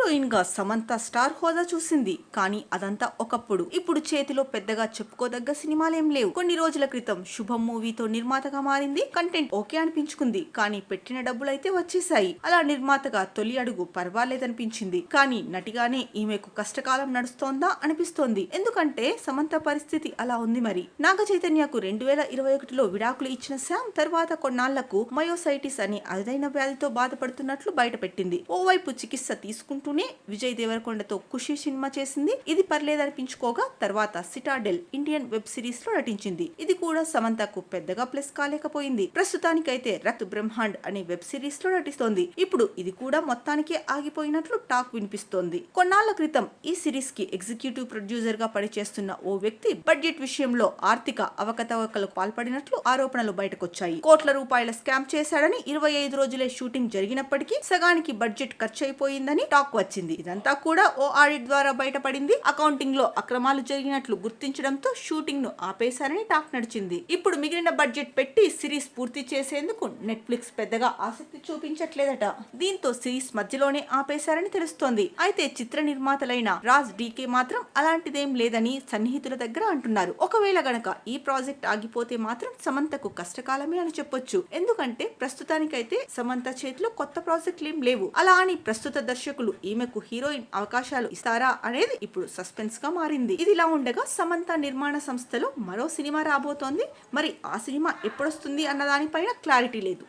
Heroine గా Samantha star హోదా చూసింది. కానీ అదంతా ఒకప్పుడు. ఇప్పుడు చేతిలో పెద్దగా చెప్పుకోదగ్గ సినిమాలేం లేవు. కొన్ని రోజుల క్రితం శుభం మూవీతో నిర్మాతగా మారింది. కంటెంట్ ఓకే అనిపించుకుంది. కానీ పెట్టిన డబ్బులైతే వచ్చేసాయి. అలా నిర్మాతగా తొలి అడుగు పర్వాలేదనిపించింది. కానీ నటిగానే ఈమెకు కష్టకాలం నడుస్తోందా అనిపిస్తోంది. ఎందుకంటే సమంత పరిస్థితి అలా ఉంది. మరి నాగ చైతన్యకు 2021లో విడాకులు ఇచ్చిన శామ్ తర్వాత కొన్నాళ్లకు మయోసైటిస్ అనే అరుదైన వ్యాధితో బాధపడుతున్నట్లు బయటపెట్టింది. ఓవైపు చికిత్స తీసుకుంటూనే విజయ్ దేవరకొండతో ఖుషి సినిమా చేసింది. ఇది పర్లేదనిపించుకోగా తర్వాత సిటాడెల్ ఇండియన్ వెబ్ సిరీస్ లో నటించింది. ఇది కూడా సమంతకు పెద్దగా ప్లస్ కాలేకపోయింది. ప్రస్తుతానికైతే రక్త్ బ్రహ్మాండ్ అనే వెబ్ సిరీస్ లో నటిస్తోంది. ఇప్పుడు ఇది కూడా మొత్తానికే ఆగిపోయినట్లు టాక్ వినిపిస్తోంది. కొన్నాళ్ల క్రితం ఈ సిరీస్ కి ఎగ్జిక్యూటివ్ ప్రొడ్యూసర్ గా పనిచేస్తున్న ఓ వ్యక్తి బడ్జెట్ విషయంలో ఆర్థిక అవకతవకలకు పాల్పడినట్లు ఆరోపణలు బయటకొచ్చాయి. కోట్ల రూపాయల స్కామ్ చేశాడని 25 రోజులే షూటింగ్ జరిగినప్పటికీ సగానికి బడ్జెట్ ఖర్చయిపోయిందని టాక్ వచ్చింది. ఇదంతా కూడా ఓ ఆడిట్ ద్వారా బయటపడింది. అకౌంటింగ్ లో అక్రమాలు జరిగినట్లు గుర్తించడంతో షూటింగ్ ను ఆపేశారని టాక్ నడిచింది. ఇప్పుడు మిగిలిన బడ్జెట్ పెట్టి సిరీస్ పూర్తి చేసేందుకు నెట్ఫ్లిక్స్ పెద్దగా ఆసక్తి చూపించట్లేదట. దీంతో సిరీస్ మధ్యలోనే ఆపేశారని తెలుస్తోంది. అయితే చిత్ర నిర్మాతలైన రాజ్ డీకే మాత్రం అలాంటిదేం లేదని సన్నిహితుల దగ్గర అంటున్నారు. ఒకవేళ గనక ఈ ప్రాజెక్ట్ ఆగిపోతే మాత్రం సమంతకు కష్టకాలమే అని చెప్పొచ్చు. ఎందుకంటే ప్రస్తుతానికైతే సమంత చేతిలో కొత్త ప్రాజెక్టులు ఏం లేవు. అలా అని ప్రస్తుత దర్శకులు ఈమెకు హీరోయిన్ అవకాశాలు ఇస్తారా అనేది ఇప్పుడు సస్పెన్స్ గా మారింది. ఇదిలా ఉండగా సమంత నిర్మాణ సంస్థలో మరో సినిమా రాబోతోంది. మరి ఆ సినిమా ఎప్పుడొస్తుంది అన్న దానిపైన క్లారిటీ లేదు.